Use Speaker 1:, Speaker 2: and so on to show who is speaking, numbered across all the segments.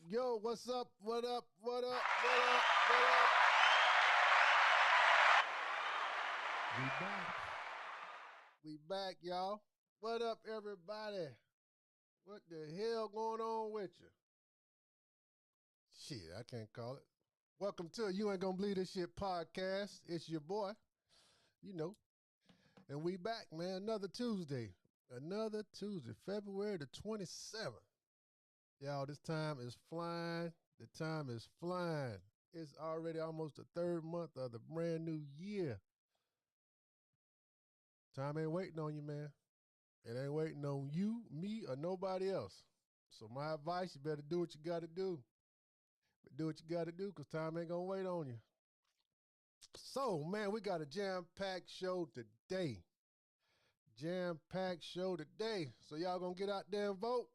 Speaker 1: Yo, what's up? What up? What up? What up? What up? We back. We back, y'all. What up, everybody? What the hell going on with you? Shit, I can't call it. Welcome to You Ain't Gonna Believe This Shit podcast. It's your boy, and we back, man. Another Tuesday, February the 27th. Y'all, this time is flying. The time is flying. It's already almost the third month of the brand new year. Time ain't waiting on you, man. It ain't waiting on you, me, or nobody else. So my advice, you better do what you got to do. Do what you got to do because time ain't going to wait on you. So, man, we got a jam-packed show today. Jam-packed show today. So y'all going to get out there and vote?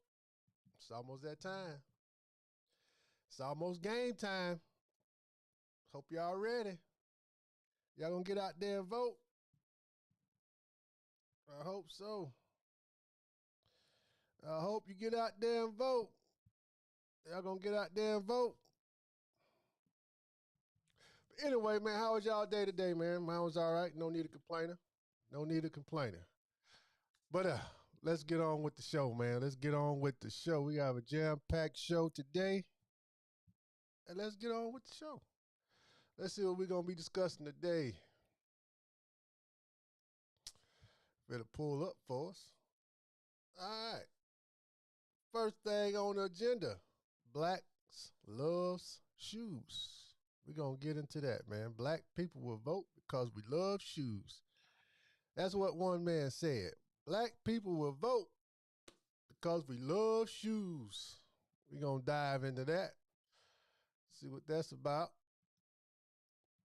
Speaker 1: It's almost that time. It's almost game time. Hope y'all ready. Y'all gonna get out there and vote? I hope so. I hope you get out there and vote. Y'all gonna get out there and vote? But anyway, man, how was y'all day today, man? Mine was all right. No need of complaining. No need of complaining. But let's get on with the show, man. Let's get on with the show. We have a jam-packed show today. And let's get on with the show. Let's see what we're going to be discussing today. Better pull up for us. All right. First thing on the agenda, blacks loves shoes. We're going to get into that, man. Black people will vote because we love shoes. That's what one man said. Black people will vote because we love shoes. We're going to dive into that. See what that's about.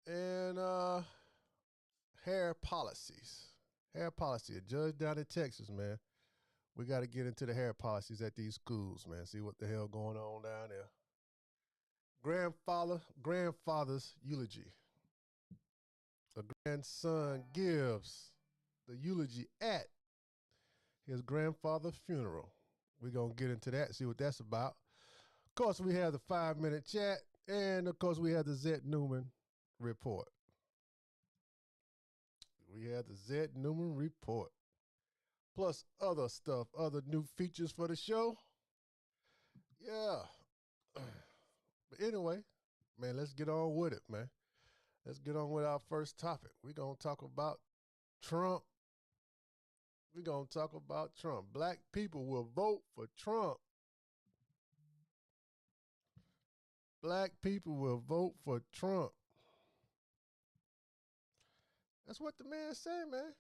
Speaker 1: And hair policies. Hair policy. A judge down in Texas, man. We got to get into the hair policies at these schools, man. See what the hell going on down there. Grandfather's eulogy. A grandson gives the eulogy at his grandfather's funeral. We're going to get into that, see what that's about. Of course, we have the 5-minute chat. And, of course, we have the Zed Newman report. We have the Zed Newman report. Plus other stuff, other new features for the show. Yeah. But anyway, man, let's get on with it, man. Let's get on with our first topic. We're going to talk about Trump. We're going to talk about Trump. Black people will vote for Trump. Black people will vote for Trump. That's what the man said, man.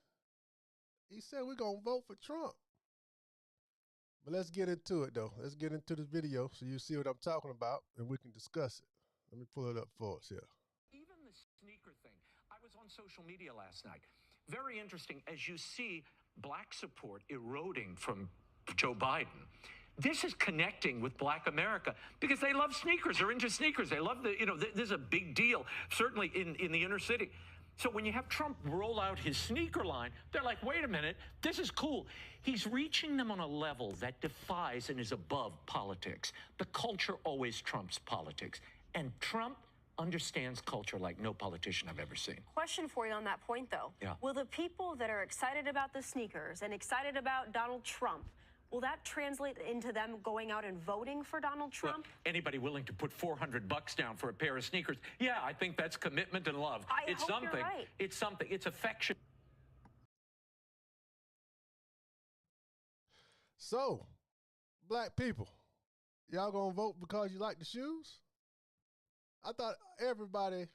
Speaker 1: He said we're going to vote for Trump. But let's get into it, though. Let's get into this video so you see what I'm talking about and we can discuss it. Let me pull it up for us here.
Speaker 2: Even the sneaker thing. I was on social media last night. Very interesting. As you see black support eroding from Joe Biden, this is connecting with black America because they love sneakers. They're into sneakers. They love this is a big deal, certainly in the inner city. So when you have Trump roll out his sneaker line, they're like, wait a minute, this is cool. He's reaching them on a level that defies and is above politics. The culture always trumps politics. And Trump understands culture like no politician I've ever seen.
Speaker 3: Question for you on that point, though.
Speaker 2: Yeah.
Speaker 3: Will the people that are excited about the sneakers and excited about Donald Trump, Will that translate into them going out and voting for Donald Trump?
Speaker 2: Well, anybody willing to put $400 down for a pair of sneakers? Yeah, I think that's commitment and love.
Speaker 3: It's hope
Speaker 2: something.
Speaker 3: You're right.
Speaker 2: It's something. It's affection.
Speaker 1: So, black people, y'all gonna vote because you like the shoes? I thought everybody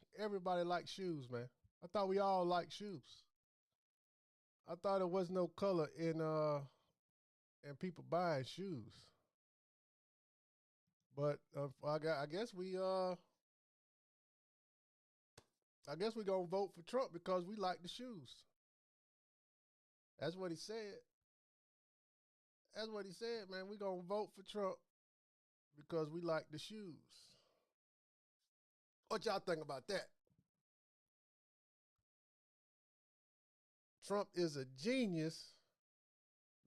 Speaker 1: liked shoes, man. I thought we all like shoes. I thought there was no color in people buying shoes. But I guess we gonna vote for Trump because we like the shoes. That's what he said. That's what he said, man. We gonna vote for Trump because we like the shoes. What y'all think about that? Trump is a genius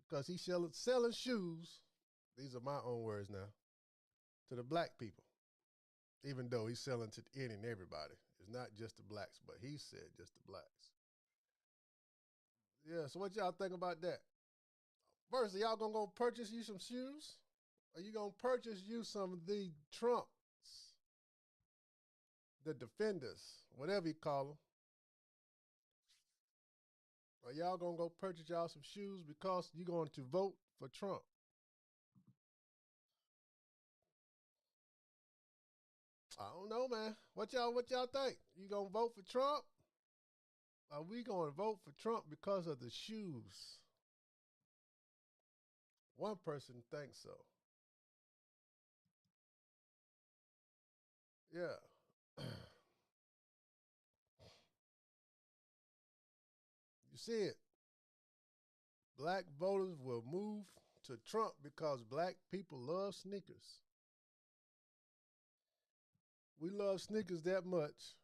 Speaker 1: because he's selling shoes. These are my own words now. To the black people. Even though he's selling to any and everybody. It's not just the blacks, but he said just the blacks. Yeah, so what y'all think about that? First, are y'all gonna go purchase you some shoes? Are you gonna purchase you some of the Trumps? The defenders, whatever you call them. Are y'all gonna go purchase y'all some shoes because you're going to vote for Trump? I don't know, man. What y'all think? You gonna vote for Trump? Are we gonna vote for Trump because of the shoes? One person thinks so. Yeah. You see it. Black voters will move to Trump because black people love sneakers. We love sneakers that much.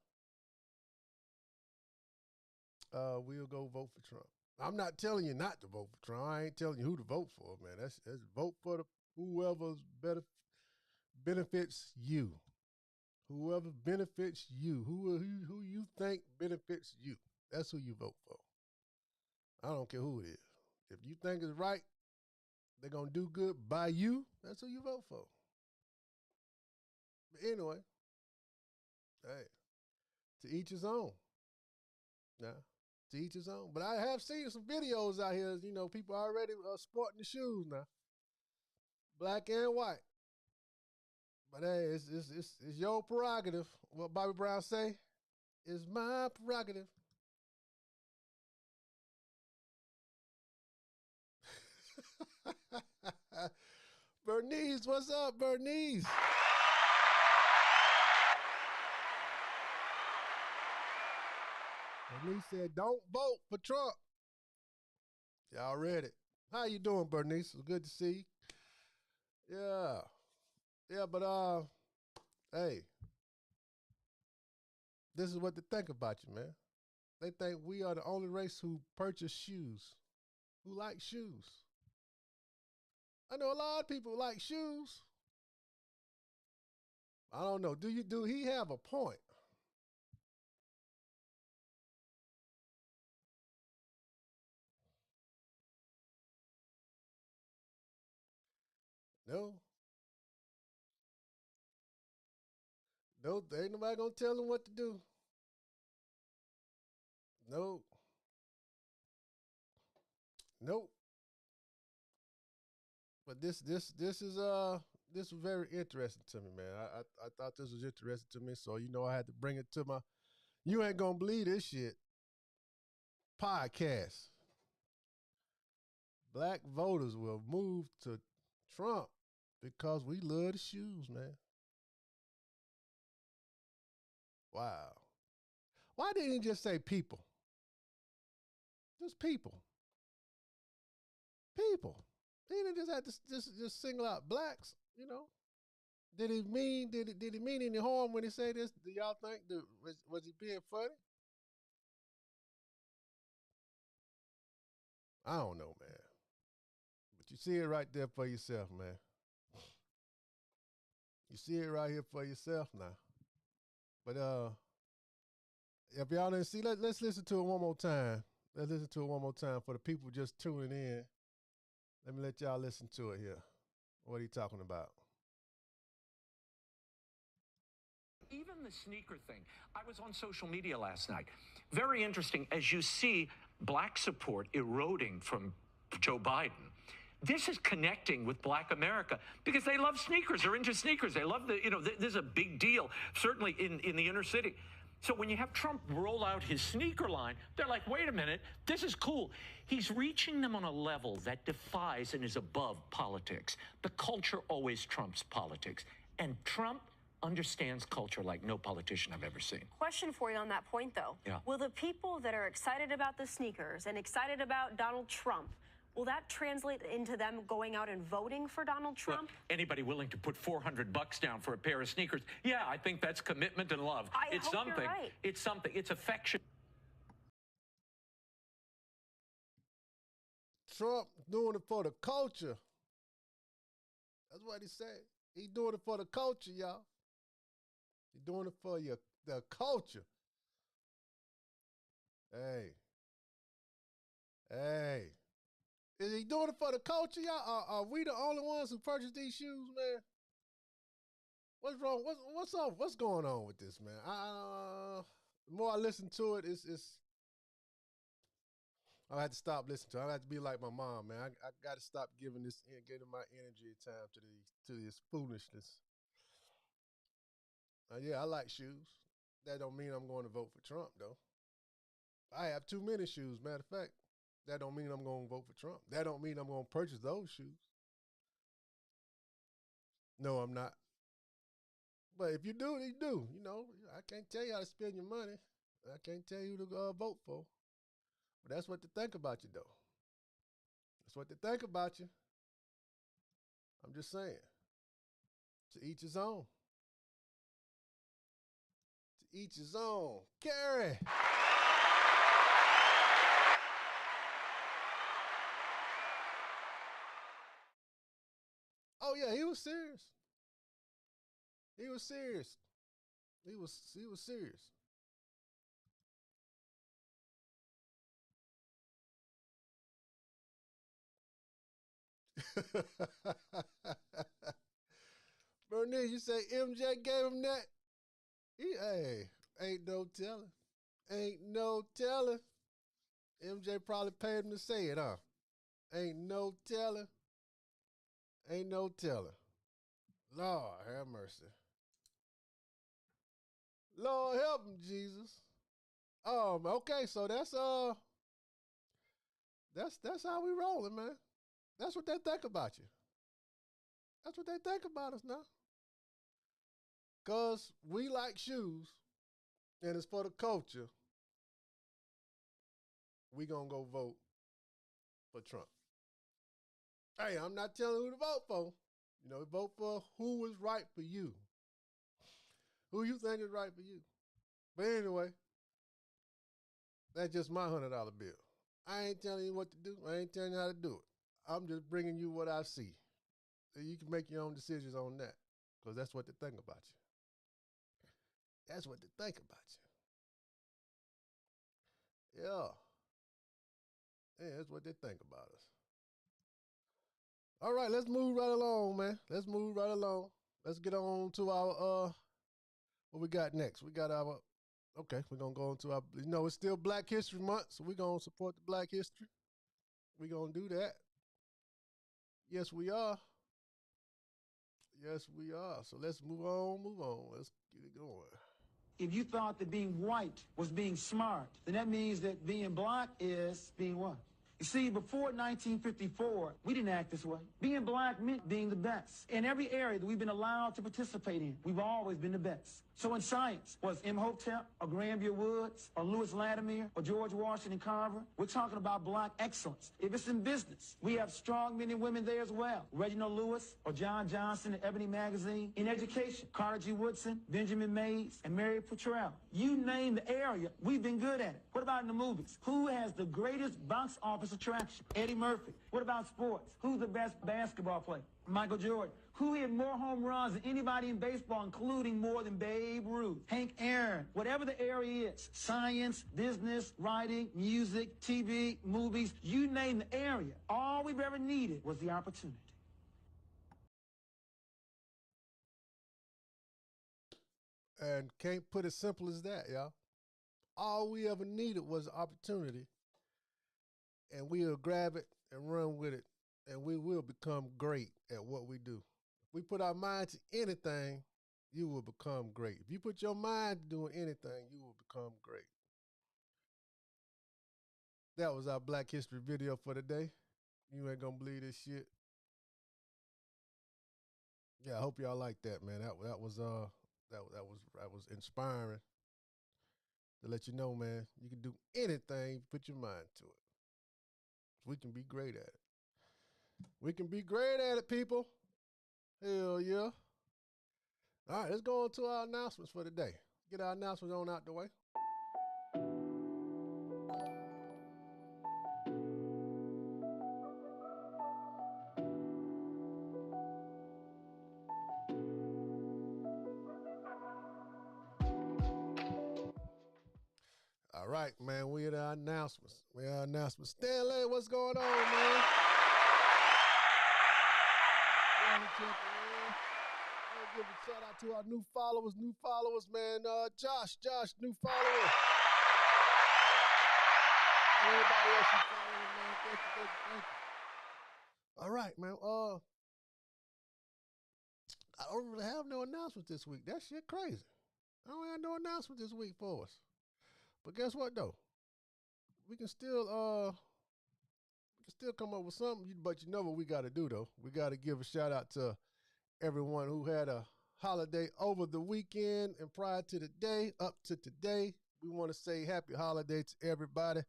Speaker 1: We'll go vote for Trump. I'm not telling you not to vote for Trump. I ain't telling you who to vote for, man. That's vote for whoever better benefits you. Whoever benefits you. Who you think benefits you. That's who you vote for. I don't care who it is. If you think it's right, they're going to do good by you, that's who you vote for. But anyway, hey, to each his own. Now, to each his own. But I have seen some videos out here, people already sporting the shoes now. Black and white. But hey, it's your prerogative. What Bobby Brown say? It's my prerogative. Bernice, what's up, Bernice? Bernice said, don't vote for Trump. Y'all read it. How you doing, Bernice? It's good to see you. Yeah. Yeah, but hey, this is what they think about you, man. They think we are the only race who purchase shoes, who like shoes. I know a lot of people like shoes. I don't know. Do he have a point? No. No, there ain't nobody gonna tell him what to do. No. Nope. But this was very interesting to me, man. I thought this was interesting to me, so I had to bring it to my You Ain't Gonna Believe This Shit podcast. Black voters will move to Trump because we love the shoes, man. Wow. Why didn't he just say people? Just people. People. He didn't just have to just single out blacks, Did he mean any harm when he said this? Do y'all think was he being funny? I don't know, man. But you see it right there for yourself, man. You see it right here for yourself now. But if y'all didn't see, let's listen to it one more time. Let's listen to it one more time for the people just tuning in. Let me let y'all listen to it here. What are you talking about?
Speaker 2: Even the sneaker thing. I was on social media last night. Very interesting as you see black support eroding from Joe Biden. This is connecting with black America because they love sneakers. They're into sneakers. They love this is a big deal, certainly in the inner city. So when you have Trump roll out his sneaker line, they're like, wait a minute, this is cool. He's reaching them on a level that defies and is above politics. The culture always trumps politics. And Trump understands culture like no politician I've ever seen.
Speaker 3: Question for you on that point, though.
Speaker 2: Yeah.
Speaker 3: Will the people that are excited about the sneakers and excited about Donald Trump, will that translate into them going out and voting for Donald Trump?
Speaker 2: Well, anybody willing to put $400 down for a pair of sneakers? Yeah, I think that's commitment and love.
Speaker 3: It's
Speaker 2: hope
Speaker 3: something. You're right.
Speaker 2: It's something. It's affection.
Speaker 1: Trump doing it for the culture. That's what he said. He doing it for the culture, y'all. He doing it for the culture. Hey. Is he doing it for the culture, y'all? Are we the only ones who purchased these shoes, man? What's wrong? What's up? What's going on with this, man? The more I listen to it, it's I had to stop listening to it. I have to be like my mom, man. I got to stop giving my energy and time to this foolishness. Yeah, I like shoes. That don't mean I'm going to vote for Trump, though. I have too many shoes, matter of fact. That don't mean I'm going to vote for Trump. That don't mean I'm going to purchase those shoes. No, I'm not. But if you do, you do. You know, I can't tell you how to spend your money. I can't tell you who to vote for. But that's what they think about you, though. That's what they think about you. I'm just saying. To each his own. To each his own. Carrie. Oh yeah, he was serious. He was serious. He was serious. Bernice, you say MJ gave him that? Ain't no telling. Ain't no telling. MJ probably paid him to say it, huh? Ain't no telling. Ain't no telling. Lord have mercy. Lord help him, Jesus. Okay, so that's how we rolling, man. That's what they think about you. That's what they think about us now. Cause we like shoes, and it's for the culture. We gonna go vote for Trump. Hey, I'm not telling who to vote for. You know, vote for who is right for you. Who you think is right for you. But anyway, that's just my $100 bill. I ain't telling you what to do. I ain't telling you how to do it. I'm just bringing you what I see. So you can make your own decisions on that. Because that's what they think about you. That's what they think about you. Yeah. Yeah, that's what they think about us. All right, let's move right along, man. Let's move right along. Let's get on to our, what we got next? We got our, okay, we're going to go into our, it's still Black History Month, so we're going to support the Black history. We're going to do that. Yes, we are. Yes, we are. So let's move on. Let's get it going.
Speaker 4: If you thought that being white was being smart, then that means that being black is being what? You see, before 1954, we didn't act this way. Being black meant being the best. In every area that we've been allowed to participate in, we've always been the best. So in science, was Imhotep or Granville Woods or Louis Latimer or George Washington Carver? We're talking about black excellence. If it's in business, we have strong men and women there as well. Reginald Lewis or John Johnson at Ebony Magazine. In education, Carter G. Woodson, Benjamin Mays, and Mary Potrell. You name the area, we've been good at it. What about in the movies? Who has the greatest box office surface attraction? Eddie Murphy. What about sports? Who's the best basketball player? Michael Jordan. Who hit more home runs than anybody in baseball, including more than Babe Ruth? Hank Aaron. Whatever the area is, science, business, writing, music, TV, movies, you name the area. All we've ever needed was the opportunity.
Speaker 1: And can't put it simple as that, y'all. All we ever needed was an opportunity, and we'll grab it and run with it, and we will become great at what we do. If we put our mind to anything, you will become great. If you put your mind to doing anything, you will become great. That was our Black History video for today. You ain't gonna believe this shit. Yeah, I hope y'all like that, man. That was inspiring to let you know, man, you can do anything, put your mind to it. We can be great at it. We can be great at it, people. Hell yeah. All right, let's go on to our announcements for today. Get our announcements on out the way. All right, man, we at our announcements. Stanley, what's going on, man? Give a shout out to our new followers, man. Josh, new follower. Everybody else who's following, man. Thank you. All right, man. I don't really have no announcements this week. That shit crazy. I don't have no announcement this week for us. But guess what though? We can still come up with something. But you know what we got to do though? We got to give a shout out to everyone who had a holiday over the weekend and prior to the day, up to today. We want to say happy holiday to everybody.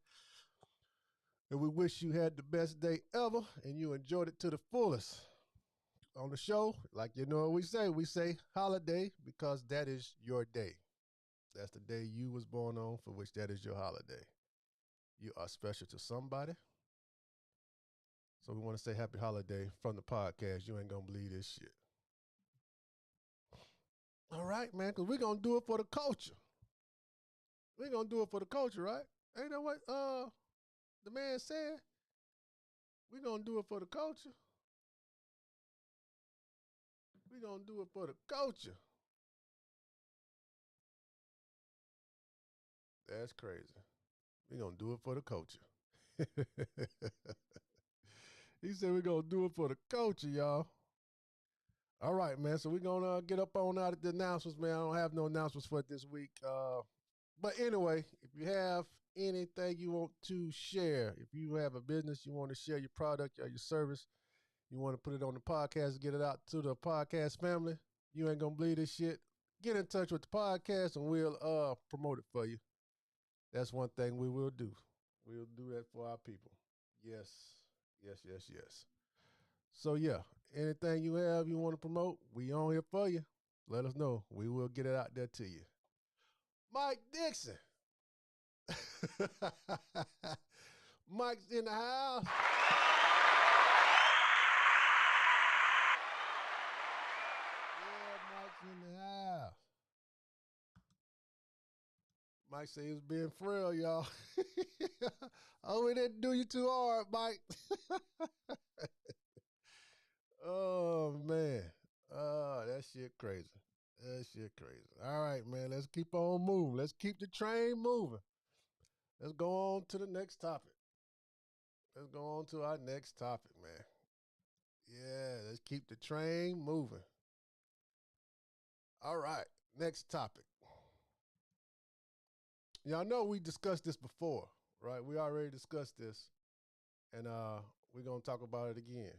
Speaker 1: And we wish you had the best day ever and you enjoyed it to the fullest. On the show, like you know what we say holiday because that is your day. That's the day you was born on, for which that is your holiday. You are special to somebody. So we want to say happy holiday from the podcast. You ain't going to believe this shit. All right, man, because we're going to do it for the culture. We're going to do it for the culture, right? Ain't that what the man said? We're going to do it for the culture. We're going to do it for the culture. That's crazy. We're going to do it for the culture. He said we're going to do it for the culture, y'all. All right, man. So we're going to get up on out of the announcements, man. I don't have no announcements for this week. But anyway, if you have anything you want to share, if you have a business, you want to share your product or your service, you want to put it on the podcast, get it out to the podcast family, you ain't going to believe this shit, get in touch with the podcast and we'll promote it for you. That's one thing we will do. We'll do that for our people. Yes. So, yeah, anything you have you want to promote, we on here for you. Let us know. We will get it out there to you. Mike Dixon. Mike's in the house. Yeah, Mike's in the house. Mike said he was being frail, y'all. Oh, we didn't do you too hard, Mike. Oh, man. Oh, that shit crazy. All right, man. Let's keep on moving. Let's keep the train moving. Let's go on to the next topic. Let's go on to our next topic, man. Yeah, let's keep the train moving. All right, next topic. Y'all know we discussed this before, right? We already discussed this, and we're going to talk about it again.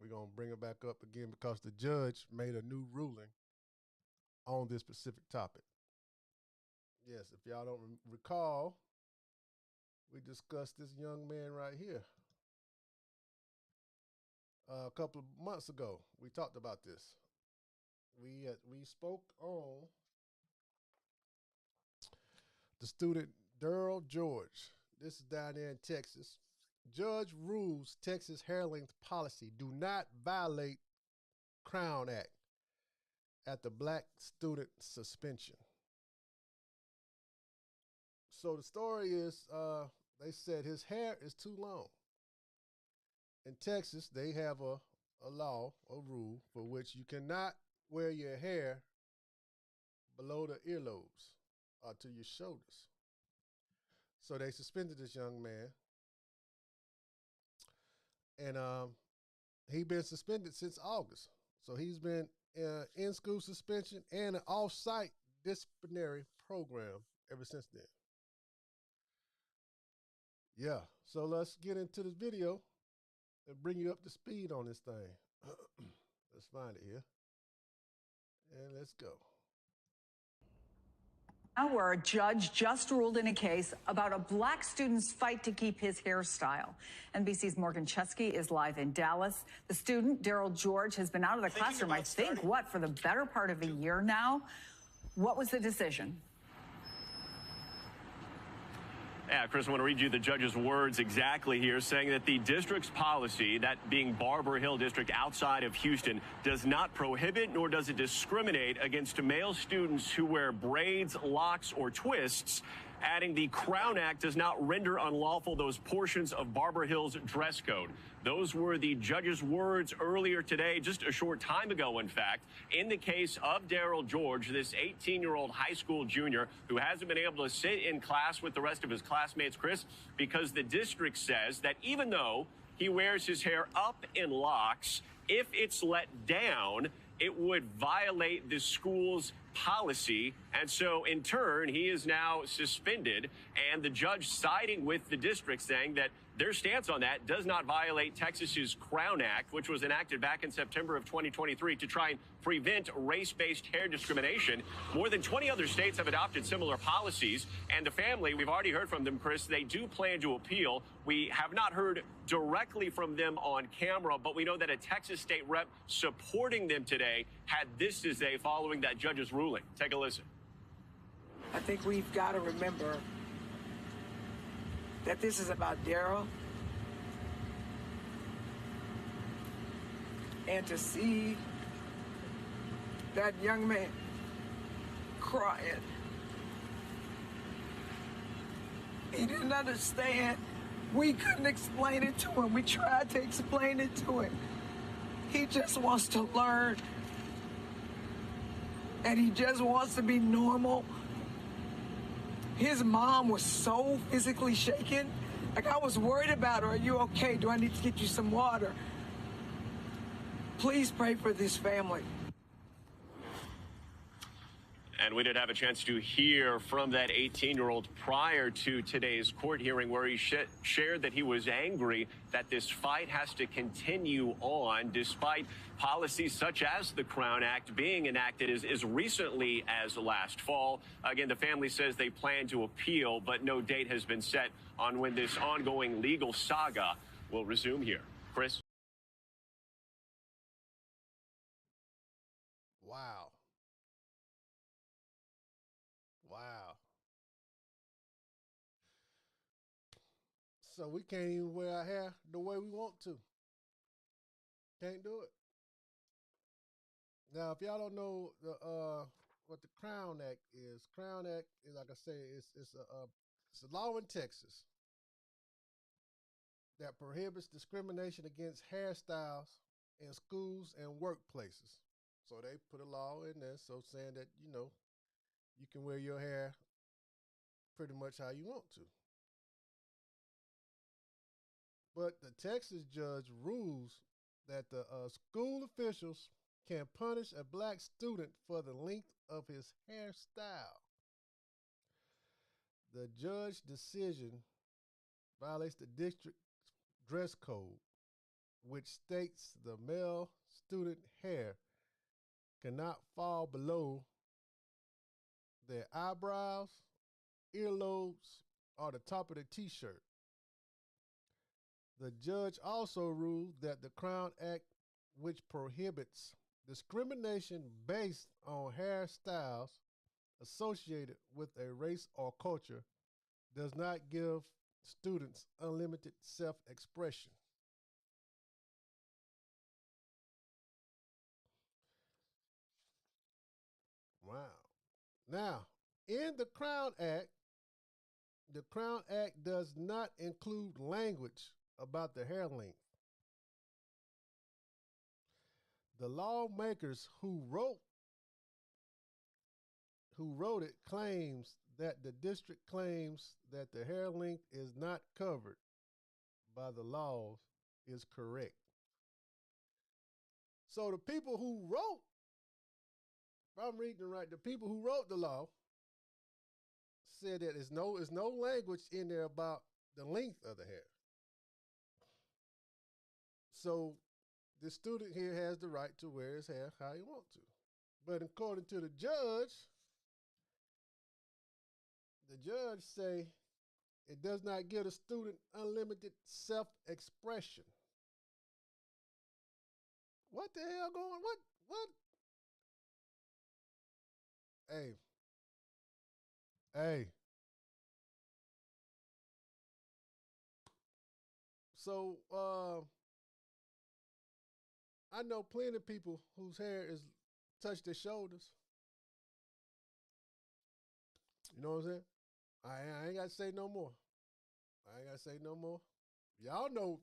Speaker 1: We're going to bring it back up again because the judge made a new ruling on this specific topic. Yes, if y'all don't recall, we discussed this young man right here. A couple of months ago, we talked about this. We spoke on the student Daryl George. This is down there in Texas. Judge rules Texas hair length policy do not violate Crown Act at the black student suspension. So the story is, they said his hair is too long. In Texas, they have a law, a rule, for which you cannot wear your hair below the earlobes or to your shoulders. So they suspended this young man. And he been suspended since August. So he's been in school suspension and an off-site disciplinary program ever since then. Yeah, so let's get into this video and bring you up to speed on this thing. Let's find it here. And let's go.
Speaker 5: Now, where a judge just ruled in a case about a black student's fight to keep his hairstyle. NBC's Morgan Chesky is live in Dallas. The student, Daryl George, has been out of the classroom, I think, for the better part of a year now. What was the decision?
Speaker 6: Yeah, Chris, I want to read you the judge's words exactly here, saying that the district's policy, that being Barber Hill District outside of Houston, does not prohibit nor does it discriminate against male students who wear braids, locks, or twists, adding the Crown Act does not render unlawful those portions of Barber Hill's dress code. Those were the judge's words earlier today, just a short time ago, in fact, in the case of Daryl George, this 18-year-old high school junior who hasn't been able to sit in class with the rest of his classmates, Chris, because the district says that even though he wears his hair up in locks, if it's let down, it would violate the school's policy. And so in turn, he is now suspended, and the judge siding with the district, saying that their stance on that does not violate Texas's Crown Act, which was enacted back in September of 2023 to try and prevent race-based hair discrimination. More than 20 other states have adopted similar policies, and the family, we've already heard from them, Chris, they do plan to appeal. We have not heard directly from them on camera, but we know that a Texas state rep supporting them today had this to say following that judge's ruling. Take a listen.
Speaker 7: I think we've got to remember that this is about Daryl. And to see that young man crying, he didn't understand. We couldn't explain it to him. We tried to explain it to him. He just wants to learn. And he just wants to be normal. His mom was so physically shaken. Like, I was worried about her. Are you okay? Do I need to get you some water? Please pray for this family.
Speaker 6: And we did have a chance to hear from that 18-year-old prior to today's court hearing, where he shared that he was angry that this fight has to continue on despite policies such as the Crown Act being enacted as recently as last fall. Again, the family says they plan to appeal, but no date has been set on when this ongoing legal saga will resume here. Chris?
Speaker 1: Wow. Wow. So we can't even wear our hair the way we want to. Can't do it. Now, if y'all don't know what the Crown Act is, Crown Act is, like I say, it's a law in Texas that prohibits discrimination against hairstyles in schools and workplaces. So they put a law in there, so saying that, you know, you can wear your hair pretty much how you want to. But the Texas judge rules that the school officials can punish a black student for the length of his hairstyle. The judge's decision violates the district's dress code, which states the male student hair cannot fall below their eyebrows, earlobes, or the top of the t-shirt. The judge also ruled that the Crown Act, which prohibits discrimination based on hairstyles associated with a race or culture, does not give students unlimited self-expression. Wow. Now, in the Crown Act does not include language about the hair length. The lawmakers who wrote it claims that the district claims that the hair length is not covered by the laws is correct. So the people who wrote, if I'm reading right, the people who wrote the law said that there's no language in there about the length of the hair. So the student here has the right to wear his hair how he wants to. But according to the judge say it does not give the student unlimited self-expression. What the hell going? What? Hey. So I know plenty of people whose hair is touch their shoulders. You know what I'm saying? I ain't got to say no more. I ain't got to say no more. Y'all know,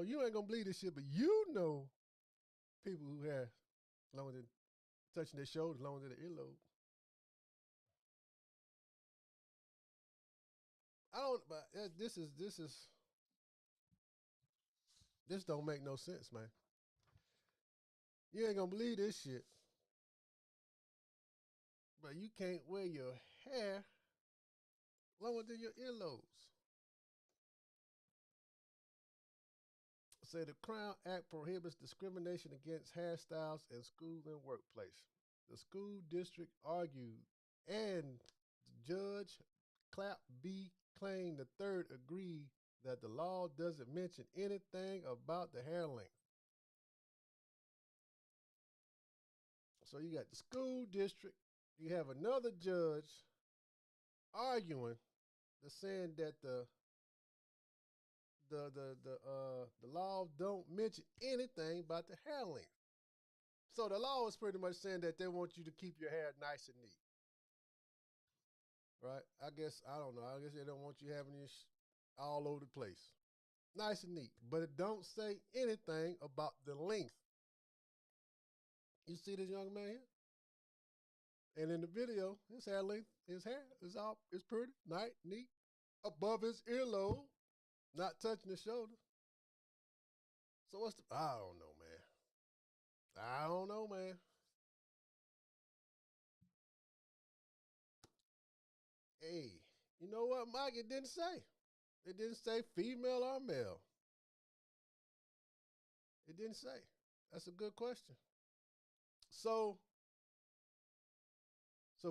Speaker 1: you ain't gonna believe this shit, but you know people who hair longer than touching their shoulders, longer than the earlobe. I don't, but this don't make no sense, man. You ain't gonna believe this shit, but you can't wear your hair longer than your earlobes. Say the Crown Act prohibits discrimination against hairstyles in schools and workplace. The school district argued, and Judge Clap B. Claim III agreed that the law doesn't mention anything about the hair length. So you got the school district, you have another judge arguing, saying that the law don't mention anything about the hair length. So the law is pretty much saying that they want you to keep your hair nice and neat. Right? I don't know. I guess they don't want you having this all over the place. Nice and neat. But it don't say anything about the length. You see this young man here? And in the video, his hair is pretty, nice, neat, above his earlobe, not touching his shoulder. So I don't know, man. Hey, you know what, Mike? It didn't say. It didn't say female or male. It didn't say. That's a good question. So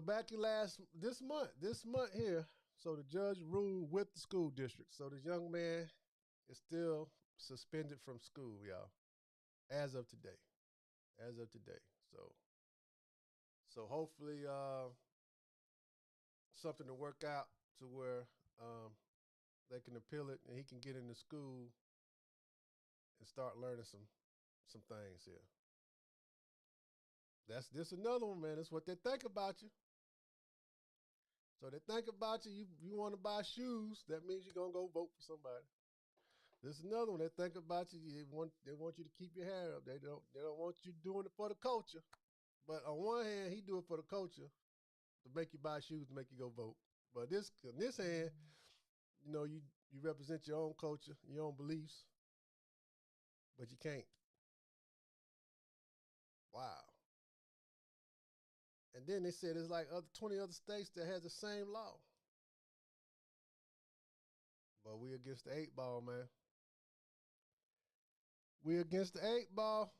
Speaker 1: back in this month here, so the judge ruled with the school district. So the young man is still suspended from school, y'all, as of today. So hopefully something to work out to where they can appeal it and he can get into school and start learning some things here. That's this another one, man. That's what they think about you. So they think about you. You want to buy shoes, that means you're gonna go vote for somebody. This is another one. They think about you. They want you to keep your hair up. They don't want you doing it for the culture. But on one hand, he do it for the culture to make you buy shoes, to make you go vote. But on this hand, you represent your own culture, your own beliefs, but you can't. Wow. And then they said there's like 20 other states that has the same law. But we against the 8 ball, man. We against the 8 ball.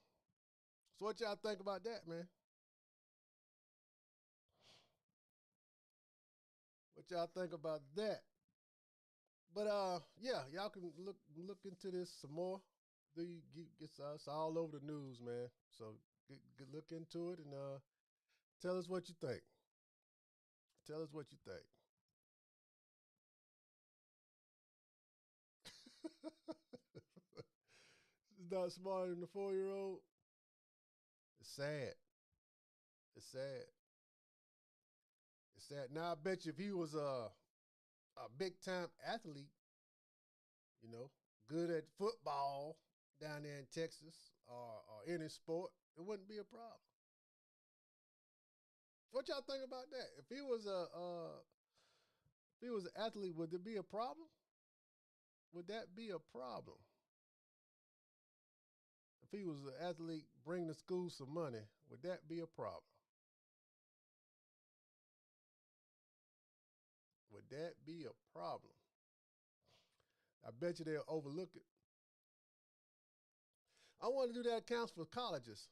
Speaker 1: So what y'all think about that, man? What y'all think about that? But yeah, y'all can look into this some more. It's all over the news, man. So look into it and tell us what you think. Tell us what you think. is not smarter than the 4-year-old. It's sad. It's sad. It's sad. Now I bet you if he was a big time athlete, you know, good at football down there in Texas or any sport, it wouldn't be a problem. What y'all think about that? If he was an athlete, would it be a problem? Would that be a problem? If he was an athlete, bring the school some money, would that be a problem? Would that be a problem? I bet you they'll overlook it. I want to do that accounts for colleges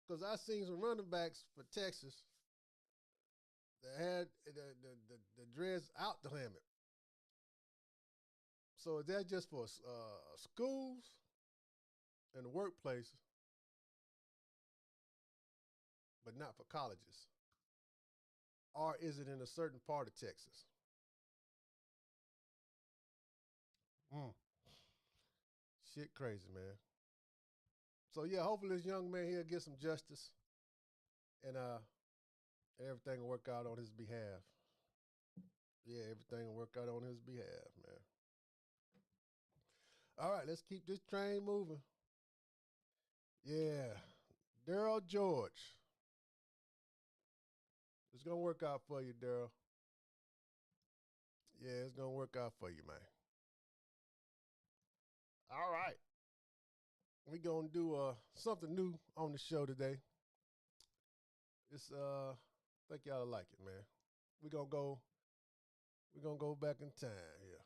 Speaker 1: because I seen some running backs for Texas that had the dreads out the helmet. So is that just for schools and the workplaces, but not for colleges? Or is it in a certain part of Texas? Shit crazy, man. So yeah, hopefully this young man here get some justice and everything will work out on his behalf. Yeah, everything will work out on his behalf, man. All right, let's keep this train moving. Yeah, Daryl George. It's going to work out for you, Daryl. Yeah, it's going to work out for you, man. All right. We're going to do something new on the show today. It's I think y'all like it, man. We're going to go back in time here.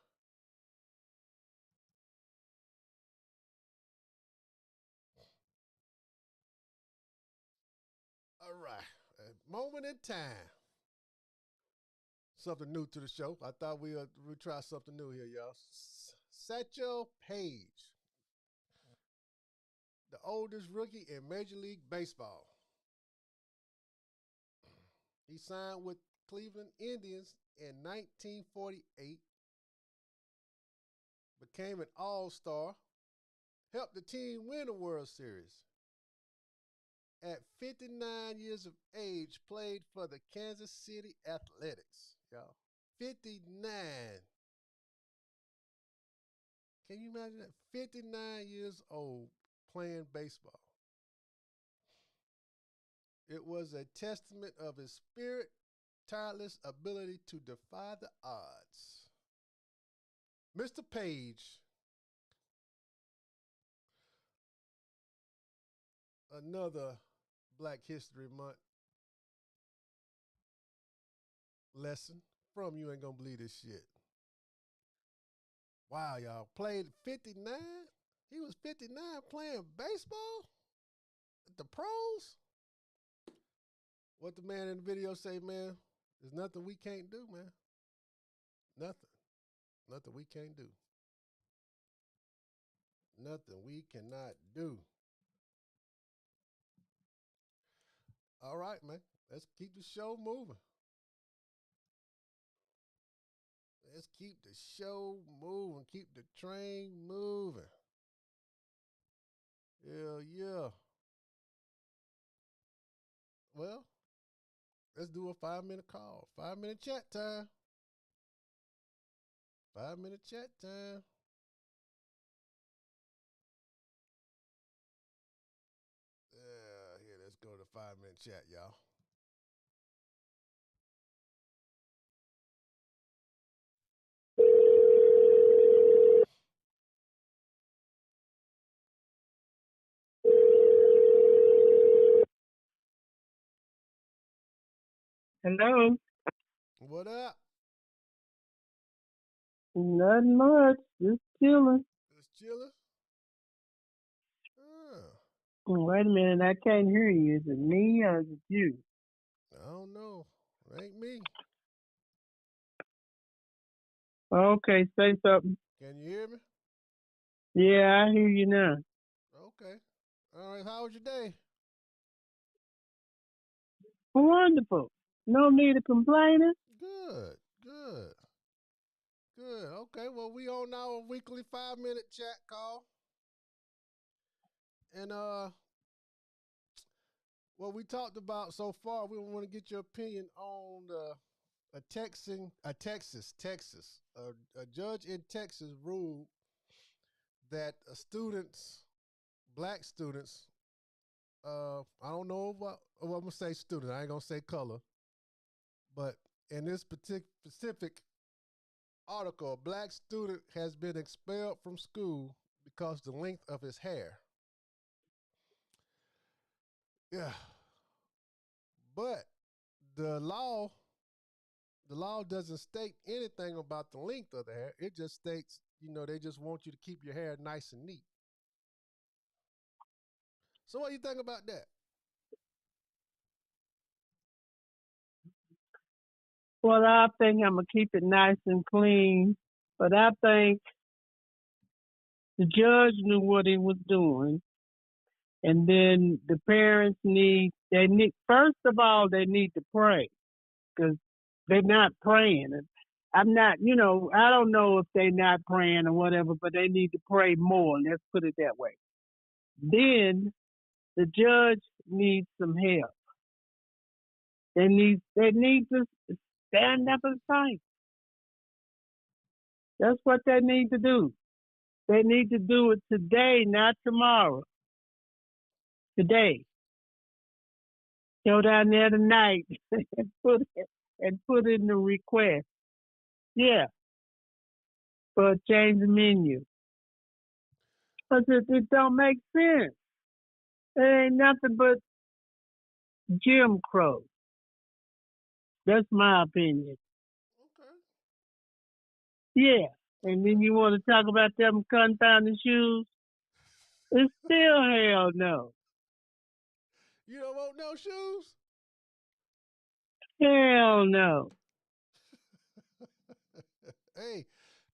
Speaker 1: All right. A moment in time. Something new to the show. I thought we'd try something new here, y'all. Satchel Paige, the oldest rookie in Major League Baseball. He signed with Cleveland Indians in 1948, became an all-star, helped the team win a World Series. At 59 years of age, played for the Kansas City Athletics, y'all. 59. Can you imagine that? 59 years old playing baseball. It was a testament of his spirit, tireless ability to defy the odds. Mr. Page, another Black History Month lesson from You Ain't Gonna Believe This Shit. Wow, y'all. Played 59? He was 59 playing baseball? At the pros? What the man in the video say, man? There's nothing we can't do, man. Nothing. Nothing we can't do. Nothing we cannot do. All right, man. Let's keep the show moving. Let's keep the show moving. Keep the train moving. Hell yeah. Well, let's do a 5-minute call. 5-minute chat time. 5-minute chat time. Here, let's go to 5-minute chat, y'all.
Speaker 8: Hello.
Speaker 1: What up?
Speaker 8: Nothing much. Just chilling.
Speaker 1: Just chilling?
Speaker 8: Wait a minute. I can't hear you. Is it me or is it you?
Speaker 1: I don't know. It ain't me.
Speaker 8: Okay, say something.
Speaker 1: Can you hear me?
Speaker 8: Yeah, I hear you now.
Speaker 1: Okay. All right. How was your day?
Speaker 8: Wonderful. No need of complaining.
Speaker 1: Good. Good. Good. Okay. Well, we on our weekly 5-minute chat call. And what we talked about so far, we want to get your opinion on Texas. A judge in Texas ruled that black students, I don't know what I'm gonna say student. I ain't gonna say color, but in this specific article, a black student has been expelled from school because of the length of his hair. Yeah, but the law, the law doesn't state anything about the length of the hair. It just states, they just want you to keep your hair nice and neat. So what do you think about that?
Speaker 8: Well, I think I'm gonna keep it nice and clean, but I think the judge knew what he was doing, and then the parents first of all they need to pray because they're not praying. And I'm not, I don't know if they're not praying or whatever, but they need to pray more. Let's put it that way. Then the judge needs some help. They need to stand up and fight. That's what they need to do. They need to do it today, not tomorrow. Today. Go down there tonight and put in the request. Yeah, for a change of menu. Because it don't make sense. It ain't nothing but Jim Crow. That's my opinion.
Speaker 1: Okay.
Speaker 8: Yeah. And
Speaker 1: Okay.
Speaker 8: then you want to talk about them confounded shoes? It's still hell no.
Speaker 1: You don't want no shoes?
Speaker 8: Hell no.
Speaker 1: Hey,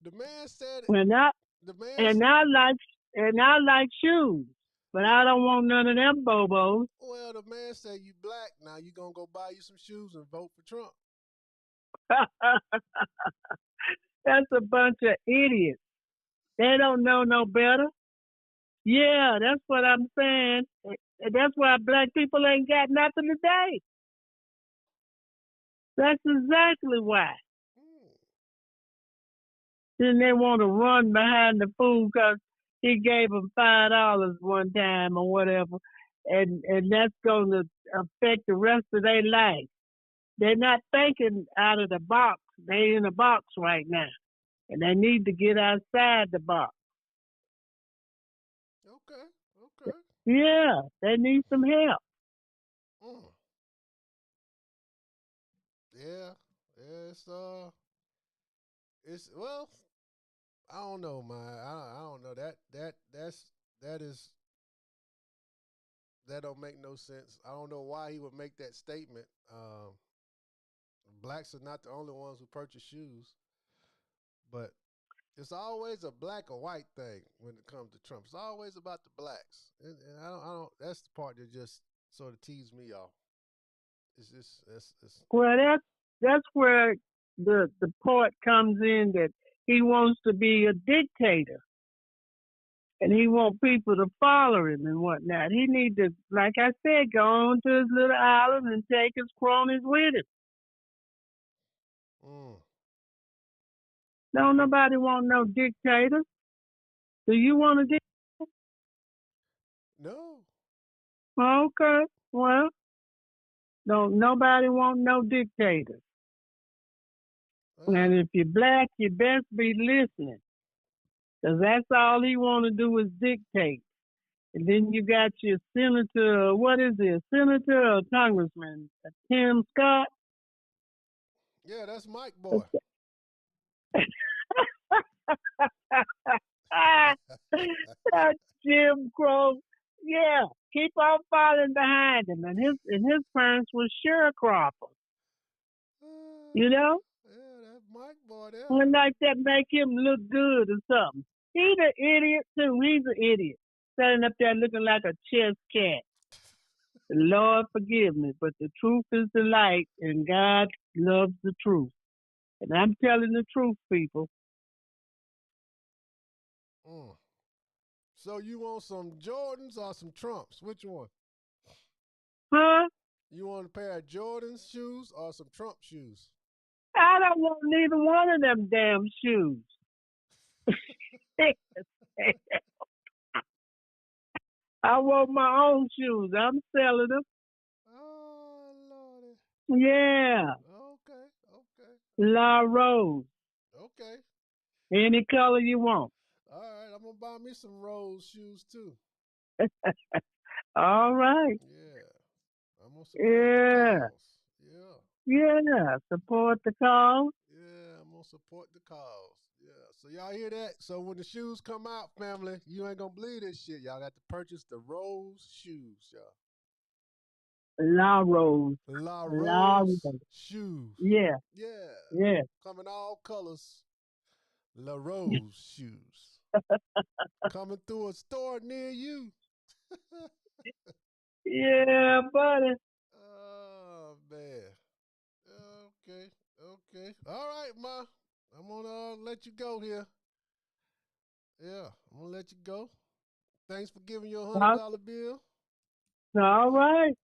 Speaker 1: the man said it.
Speaker 8: And I
Speaker 1: The man
Speaker 8: and
Speaker 1: said,
Speaker 8: I like and I like shoes, but I don't want none of them bobos.
Speaker 1: well, the man said you black. Now you gonna go buy you some shoes and vote for Trump.
Speaker 8: That's a bunch of idiots. They don't know no better. Yeah, that's what I'm saying. And that's why black people ain't got nothing today. That's exactly why.
Speaker 1: Mm.
Speaker 8: Then they want to run behind the fool because he gave them $5 one time or whatever, and that's going to affect the rest of their life. They're not thinking out of the box. They in a box right now, and they need to get outside the box.
Speaker 1: Okay. Okay.
Speaker 8: Yeah, they need some help.
Speaker 1: Mm. Yeah. Yeah. It's well. I don't know, man. I don't know that is that don't make no sense. I don't know why he would make that statement. Blacks are not the only ones who purchase shoes, but it's always a black or white thing when it comes to Trump. It's always about the blacks, and I don't. That's the part that just sort of teased me off. It's just, it's.
Speaker 8: Well, that's where the part comes in that he wants to be a dictator, and he wants people to follow him and whatnot. He need to, like I said, go on to his little island and take his cronies with him.
Speaker 1: Mm.
Speaker 8: Don't nobody want no dictator. Do you want a dictator?
Speaker 1: No.
Speaker 8: Okay, well, don't nobody want no dictator.
Speaker 1: Uh,
Speaker 8: And if you're black, you best be listening, 'cause that's all he want to do is dictate. And then you got your senator, what is it, senator or congressman, Tim Scott?
Speaker 1: yeah, that's Mike boy.
Speaker 8: That Jim Crow. Yeah, keep on falling behind him. And his parents were sharecroppers. You know,
Speaker 1: Yeah, that Mike boy there.
Speaker 8: and like that make him look good or something. He's an idiot too. He's an idiot, standing up there looking like a chess cat. The Lord forgive me, but the truth is the light, and God loves the truth. And I'm telling the truth, people.
Speaker 1: Mm. So you want some Jordans or some Trumps? Which one?
Speaker 8: Huh?
Speaker 1: You want a pair of Jordans shoes or some Trump shoes?
Speaker 8: I don't want neither one of them damn shoes. I want my own shoes. I'm selling them.
Speaker 1: Oh, Lordy.
Speaker 8: Yeah.
Speaker 1: Okay.
Speaker 8: La Rose.
Speaker 1: Okay.
Speaker 8: Any color you want.
Speaker 1: All right, I'm gonna buy me some Rose shoes too.
Speaker 8: All right.
Speaker 1: Yeah. I'm gonna support the cause.
Speaker 8: Yeah. Support the cause.
Speaker 1: Yeah, I'm gonna support the cause. Yeah. So y'all hear that? So when the shoes come out, family, you ain't gonna believe this shit. Y'all got to purchase the Rose shoes, y'all.
Speaker 8: La Rose.
Speaker 1: La Rose shoes.
Speaker 8: Yeah.
Speaker 1: Yeah. Coming all colors. La Rose shoes. Coming through a store near you.
Speaker 8: Yeah, buddy.
Speaker 1: Oh, man. Okay. All right, Ma. I'm going to let you go here. Yeah, I'm going to let you go. Thanks for giving your $100 bill.
Speaker 8: All right.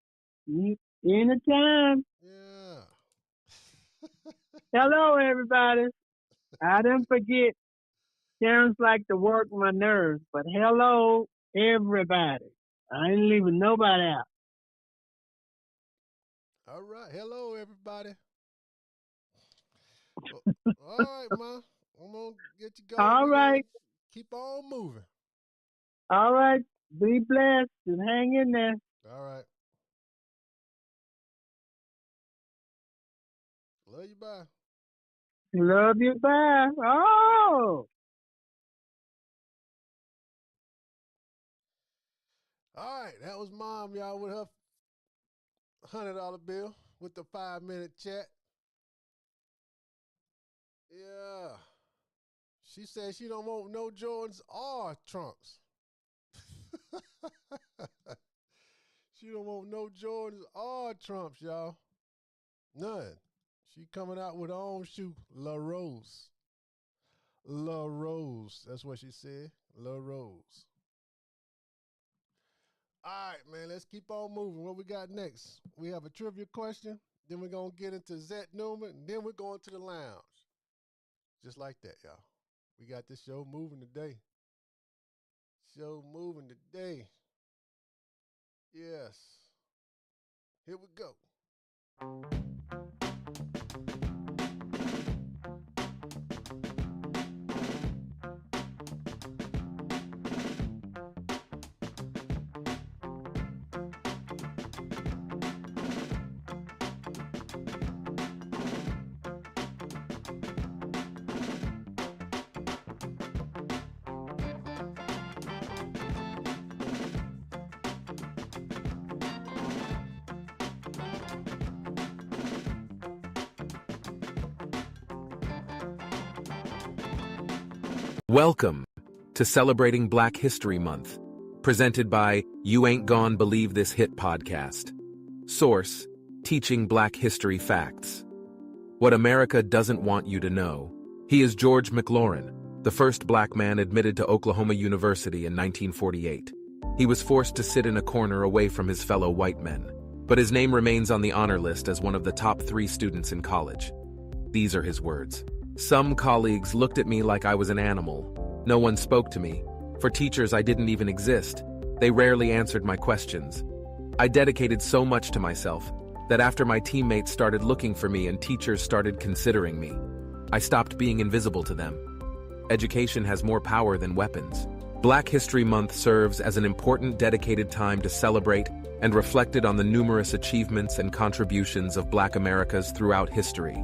Speaker 8: Anytime.
Speaker 1: Yeah.
Speaker 8: Hello, everybody. I didn't forget. Sounds like to work my nerves, but hello, everybody. I ain't leaving nobody out.
Speaker 1: All right. Hello, everybody. All right, Ma. I'm going to get you going.
Speaker 8: All right.
Speaker 1: Keep on moving.
Speaker 8: All right. Be blessed and hang in there.
Speaker 1: All right. Love you. Bye.
Speaker 8: Love you. Bye. Oh.
Speaker 1: All right. That was Mom, y'all, with her $100 bill with the 5-minute chat. Yeah. She said she don't want no Jordans or Trumps. She don't want no Jordans or Trumps, y'all. None. She coming out with her own shoe, La Rose. La Rose. That's what she said. La Rose. All right, man. Let's keep on moving. What we got next? We have a trivia question. Then we're going to get into Zet Newman. And then we're going to the lounge. Just like that, y'all. We got this show moving today. Show moving today. Yes. Here we go.
Speaker 9: Welcome to Celebrating Black History Month, presented by You Ain't Gon' Believe This Hit podcast. Source: Teaching Black History Facts. What America doesn't want you to know. He is George McLaurin, the first black man admitted to Oklahoma University in 1948. He was forced to sit in a corner away from his fellow white men, but his name remains on the honor list as one of the top 3 students in college. These are his words. Some colleagues looked at me like I was an animal. No one spoke to me. For teachers, I didn't even exist. They rarely answered my questions. I dedicated so much to myself that after my teammates started looking for me and teachers started considering me, I stopped being invisible to them. Education has more power than weapons. Black History Month serves as an important dedicated time to celebrate and reflected on the numerous achievements and contributions of Black Americas throughout history.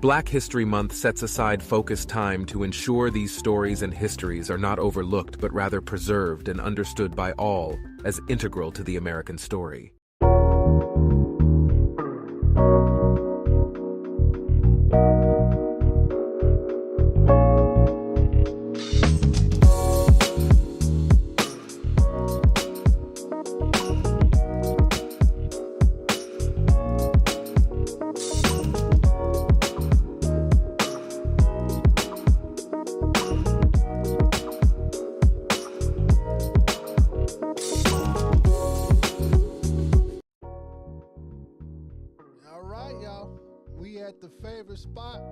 Speaker 9: Black History Month sets aside focused time to ensure these stories and histories are not overlooked but rather preserved and understood by all as integral to the American story.
Speaker 1: at the favorite spot.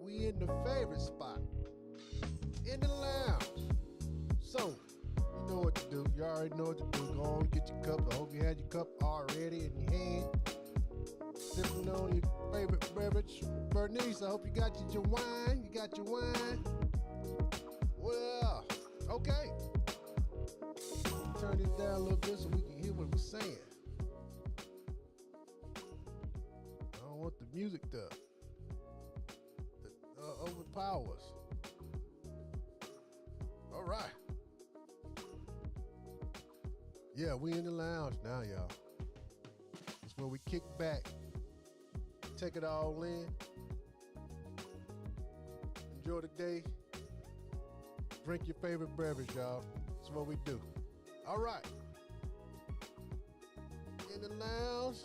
Speaker 1: We in the favorite spot. In the lounge. So, you know what to do. You already know what to do. Go on, get your cup. I hope you had your cup already in your hand. Sipping on your favorite beverage. Bernice, I hope you got your wine. You got your wine. Well, okay. Turn this down a little bit so we can hear what we're saying. I don't want the music to overpower us. All right. Yeah, we in the lounge now, y'all. It's where we kick back, take it all in, enjoy the day, drink your favorite beverage, y'all. That's what we do. All right. In the lounge,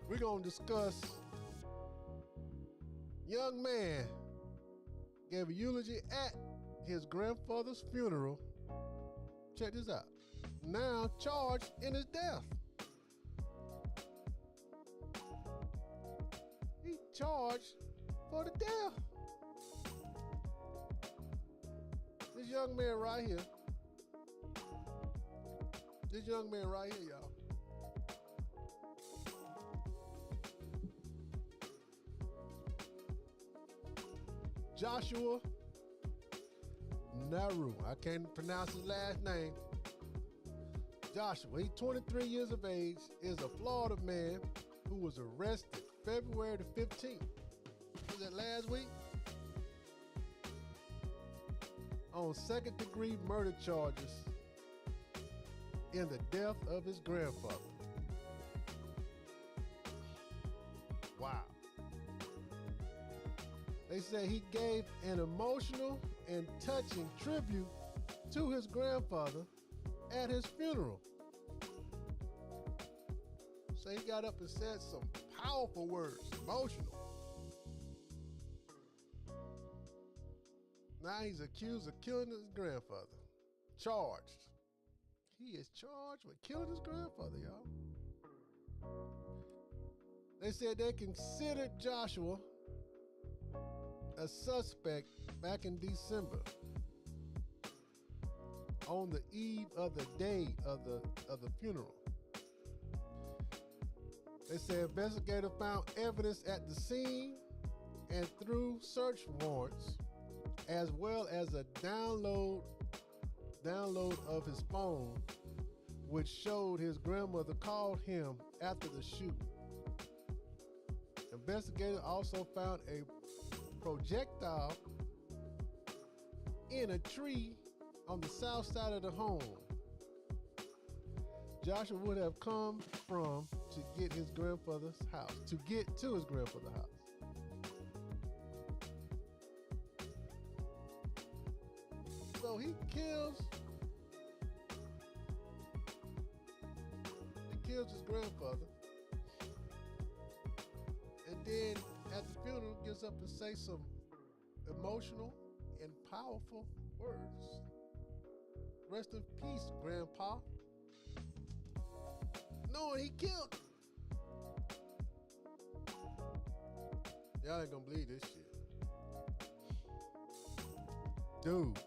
Speaker 1: we're going to discuss young man gave a eulogy at his grandfather's funeral. Check this out. Now charged in his death. He charged for the death. This young man right here. This young man right here, y'all. Joshua Naru. I can't pronounce his last name. Joshua, he's 23 years of age, is a Florida man who was arrested February the 15th. Was that last week? On second-degree murder charges in the death of his grandfather. Wow. They say he gave an emotional and touching tribute to his grandfather at his funeral. So he got up and said some powerful words, emotional. Now he's accused of killing his grandfather. Charged. He is charged with killing his grandfather, y'all. They said they considered Joshua a suspect back in December on the eve of the day of the funeral. They say investigators found evidence at the scene and through search warrants, as well as a download of his phone, which showed his grandmother called him after the shooting. Investigators also found a projectile in a tree on the south side of the home Joshua would have come from to get his grandfather's house, to get to his grandfather's house. So he kills his grandfather, and then at the funeral gets up and say some emotional and powerful words. Rest in peace, Grandpa. Knowing he killed him. Y'all ain't gonna believe this shit. Dude.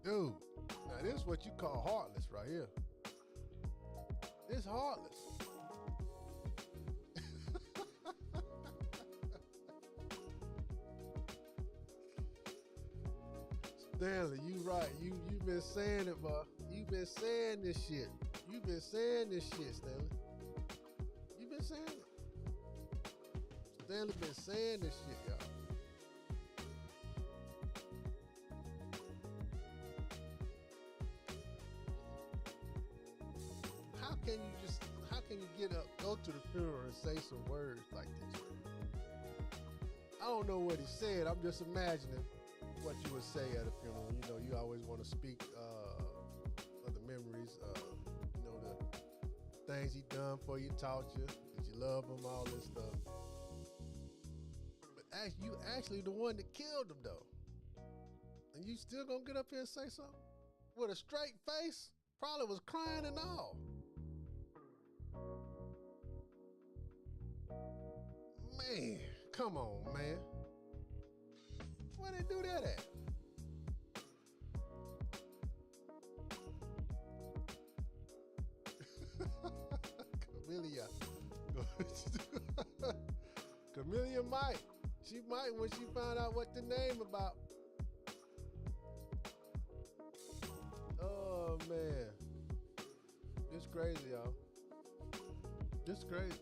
Speaker 1: Now this is what you call heartless right here. It's heartless. Stanley, you right. You've been saying it, bro. You've been saying this shit. You've been saying this shit, Stanley. You've been saying it. Stanley been saying this shit, y'all. How can you get up, go to the funeral and say some words like this? I don't know what he said. I'm just imagining what you would say at a funeral. You know, you always want to speak of the memories, the things he done for you, taught you, that you love him, all this stuff. But you actually the one that killed him, though. And you still gonna get up here and say something? With a straight face? Probably was crying and all. Man, come on, man. Where they do that at? Camellia. Camellia might. She might when she find out what the name about. Oh, man. It's crazy, y'all. It's crazy.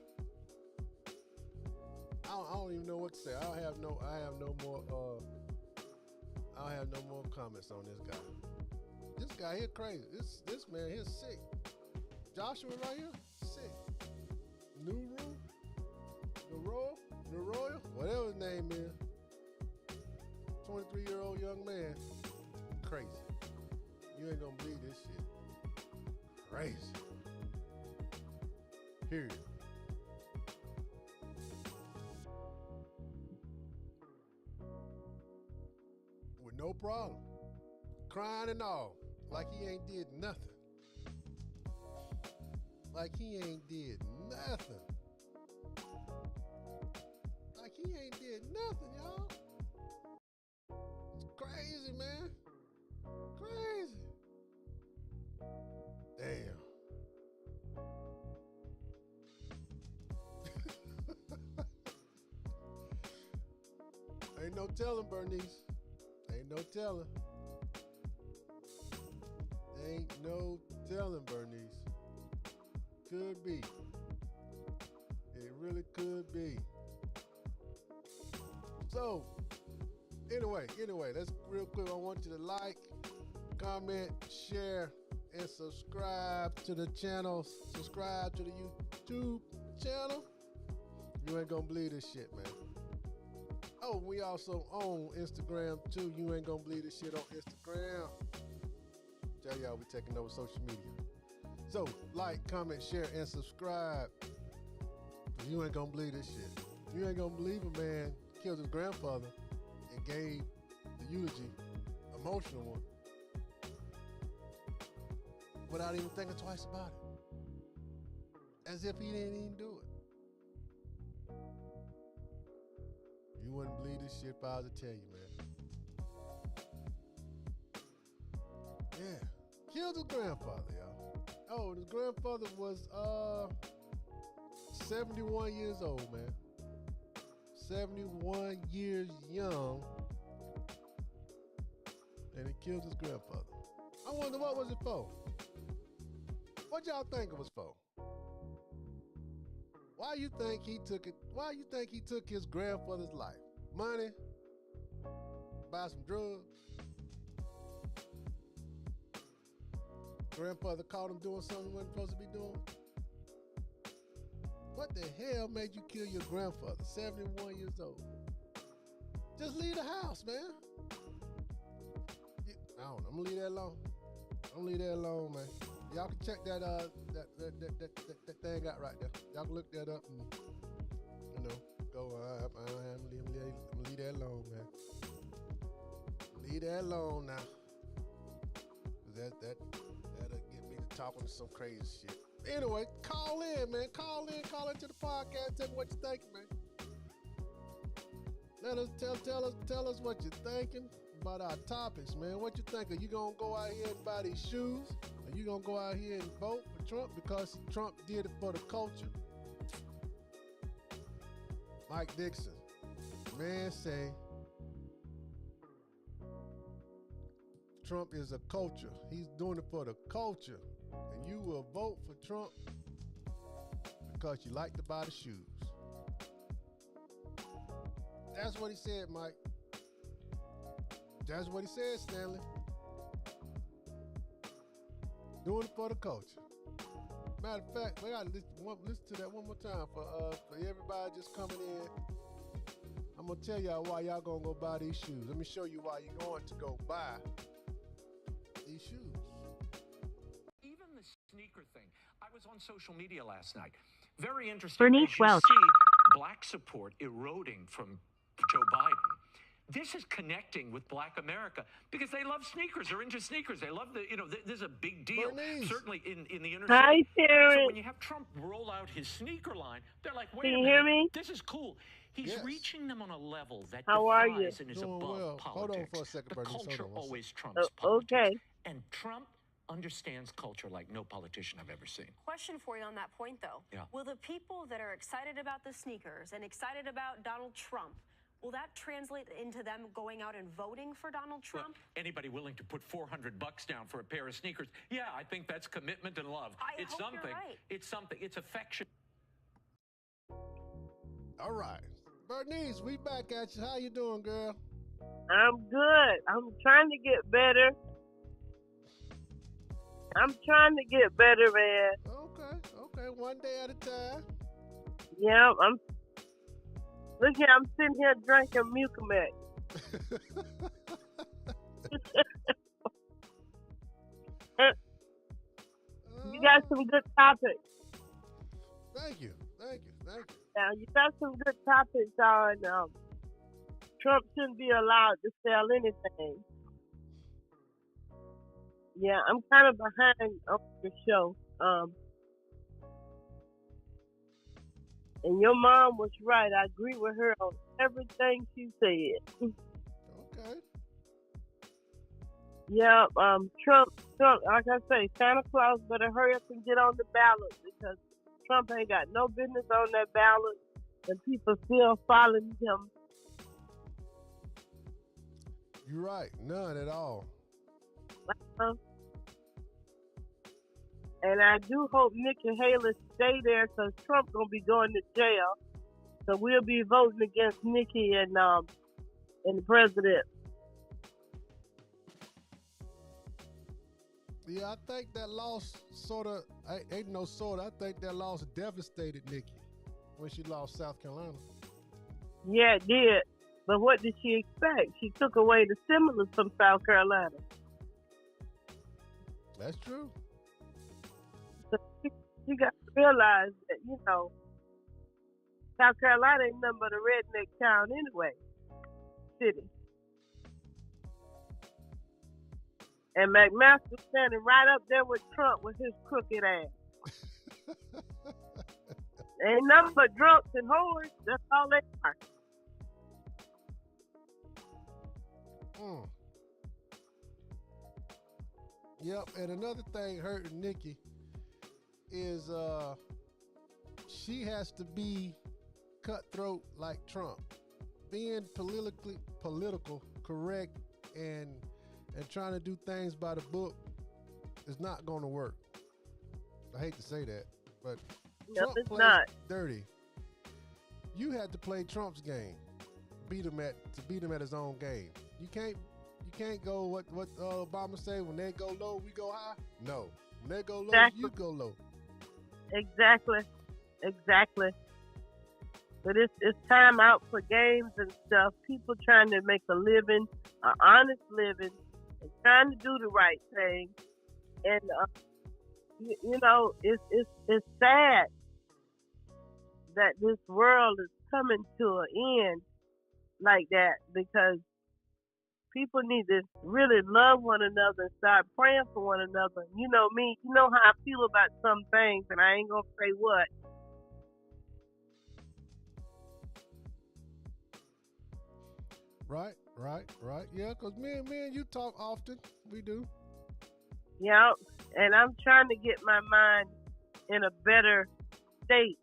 Speaker 1: I don't even know what to say. I have no more comments on this guy. This guy here crazy. This man here sick. Joshua right here, sick. Royal, whatever his name is. 23-year-old young man. Crazy. You ain't gonna believe this shit. Crazy. Period. With no problem. Crying and all. Like he ain't did nothing. Like he ain't did nothing. Like he ain't did nothing, y'all. It's crazy, man. Crazy. Damn. Ain't no telling, Bernice. Ain't no telling. Ain't no telling, Bernice. Could be. It really could be. So, anyway, let's real quick. I want you to like, comment, share, and subscribe to the channel. Subscribe to the YouTube channel. You ain't gonna believe this shit, man. Oh, we also on Instagram too. You ain't gonna believe this shit on Instagram. Tell y'all we taking over social media. So, like, comment, share, and subscribe. You ain't gonna believe this shit. You ain't gonna believe a man killed his grandfather and gave the eulogy, emotional one, without even thinking twice about it. As if he didn't even do it. You wouldn't believe this shit if I was to tell you, man. Yeah. Killed his grandfather, y'all. Oh, his grandfather was 71 years old, man. 71 years young. And he killed his grandfather. I wonder what was it for? What y'all think it was for? Why you think he took it? Why you think he took his grandfather's life? Money? Buy some drugs? Grandfather caught him doing something he wasn't supposed to be doing? What the hell made you kill your grandfather, 71 years old? Just leave the house, man. I don't know. I'm gonna leave that alone. I'm gonna leave that alone, man. Y'all can check that thing out right there. Y'all can look that up and go. I'm gonna leave that alone, man. Leave that alone now. That'll get me to talking to some crazy shit. Anyway, call in, man. Call into the podcast. Tell me what you're thinking, man. Let us tell us what you're thinking about our topics, man. What you think? Are you gonna go out here and buy these shoes? Are you gonna go out here and vote for Trump because Trump did it for the culture? Mike Dixon, man, say Trump is a culture. He's doing it for the culture. And you will vote for Trump because you like to buy the shoes. That's what he said, Mike. That's what he said, Stanley. Doing it for the culture. Matter of fact, we gotta listen to that one more time for everybody just coming in. I'm gonna tell y'all why y'all gonna go buy these shoes. Let me show you why you're going to go buy these shoes.
Speaker 2: Even the sneaker thing. I was on social media last night. Very interesting.
Speaker 10: Bernice
Speaker 2: As you
Speaker 10: Welch.
Speaker 2: see black support eroding from Joe Biden. This is connecting with Black America because they love sneakers. They're into sneakers. They love this is a big deal.
Speaker 1: Bernice.
Speaker 2: Certainly in the inner
Speaker 8: Hi,
Speaker 2: city.
Speaker 8: Terrence.
Speaker 2: So when you have Trump roll out his sneaker line, they're like, wait
Speaker 8: Can
Speaker 2: a
Speaker 8: you
Speaker 2: minute,
Speaker 8: hear me?
Speaker 2: this is cool. He's
Speaker 1: Yes.
Speaker 2: reaching them on a level that
Speaker 8: How are you?
Speaker 2: defies and is
Speaker 1: Doing
Speaker 2: above
Speaker 1: well. Hold
Speaker 2: politics.
Speaker 1: on for a second,
Speaker 2: The
Speaker 1: Bernice. Hold
Speaker 2: culture
Speaker 1: on one
Speaker 2: always trumps
Speaker 8: Okay.
Speaker 2: politics. And Trump understands culture like no politician I've ever seen.
Speaker 3: Question for you on that point, though.
Speaker 2: Yeah.
Speaker 3: Will the people that are excited about the sneakers and excited about Donald Trump, will that translate into them going out and voting for Donald Trump?
Speaker 2: Well, anybody willing to put $400 down for a pair of sneakers? Yeah, I think that's commitment and love.
Speaker 3: I hope you're right.
Speaker 2: It's something. It's affection.
Speaker 1: All right. Bernice, we back at you. How you doing, girl?
Speaker 8: I'm good. I'm trying to get better. Man.
Speaker 1: Okay. One day at a time.
Speaker 8: Yeah, look here, I'm sitting here drinking Mucinex. You got some good topics.
Speaker 1: Thank you.
Speaker 8: Now, you got some good topics on Trump shouldn't be allowed to sell anything. Yeah, I'm kind of behind on the show. And your mom was right. I agree with her on everything she said.
Speaker 1: Okay.
Speaker 8: Yeah, Trump, like I say, Santa Claus better hurry up and get on the ballot because Trump ain't got no business on that ballot and people still following him.
Speaker 1: You're right. None at all.
Speaker 8: And I do hope Nikki Haley stay there because Trump gonna be going to jail. So we'll be voting against Nikki and the president.
Speaker 1: Yeah, I think that loss I think that loss devastated Nikki when she lost South Carolina.
Speaker 8: Yeah, it did. But what did she expect? She took away the stimulus from South Carolina.
Speaker 1: That's true.
Speaker 8: So you got to realize that, South Carolina ain't nothing but a redneck town anyway. City. And McMaster standing right up there with Trump with his crooked ass. Ain't nothing but drunks and whores. That's all they are.
Speaker 1: Yep, and another thing hurting Nikki is she has to be cutthroat like Trump. Being political correct and trying to do things by the book is not going to work. I hate to say that, but Trump plays dirty. You had to play Trump's game, beat him at his own game. You can't go what Obama say, when they go low, we go high. No, when they go low, you go low.
Speaker 8: Exactly. But it's time out for games and stuff. People trying to make a living, an honest living, and trying to do the right thing. And it's sad that this world is coming to an end like that because people need to really love one another and start praying for one another. You know me, you know how I feel about some things, and I ain't gonna say what.
Speaker 1: Right. Yeah, because me and you talk often. We do.
Speaker 8: Yeah, and I'm trying to get my mind in a better state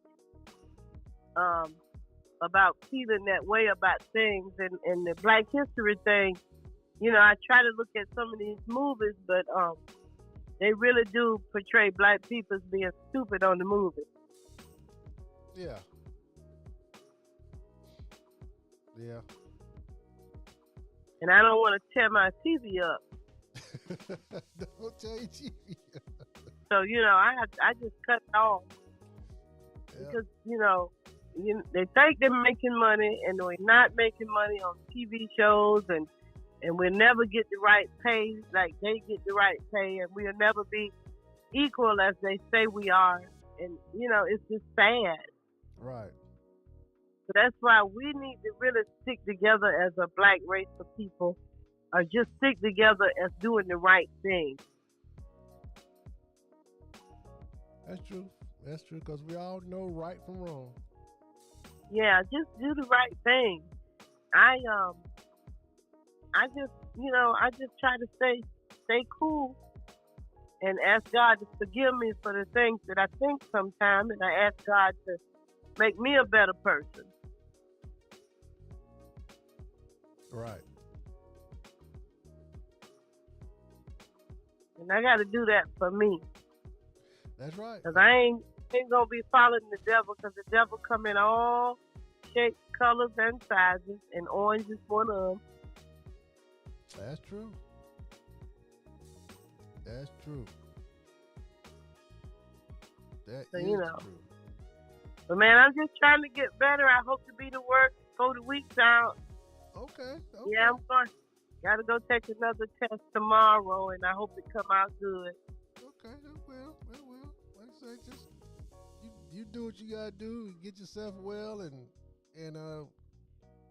Speaker 8: about feeling that way about things. And the Black History thing, I try to look at some of these movies, but they really do portray Black people as being stupid on the movie.
Speaker 1: Yeah.
Speaker 8: And I don't want to tear my TV up.
Speaker 1: Don't tear your TV up.
Speaker 8: So, I just cut it off. Yeah. Because, they think they're making money and we're not making money on TV shows and we'll never get the right pay like they get the right pay and we'll never be equal as they say we are. And, it's just sad.
Speaker 1: Right.
Speaker 8: So that's why we need to really stick together as a black race of people, or just stick together as doing the right thing.
Speaker 1: That's true. That's true, because we all know right from wrong.
Speaker 8: Yeah, just do the right thing. I just try to stay cool and ask God to forgive me for the things that I think sometimes, and I ask God to make me a better person.
Speaker 1: Right.
Speaker 8: And I got to do that for me.
Speaker 1: That's right.
Speaker 8: Because I ain't going to be following the devil, because the devil come in all shapes, colors, and sizes, and orange is one of them.
Speaker 1: That's true. That's true. That
Speaker 8: So,
Speaker 1: is true.
Speaker 8: But, man, I'm just trying to get better. I hope to be to work, go the weeks out.
Speaker 1: Okay.
Speaker 8: Yeah, I'm going. Got to go take another test tomorrow, and I hope it come out good.
Speaker 1: Okay, it will. Like I say, just you do what you gotta do, get yourself well, and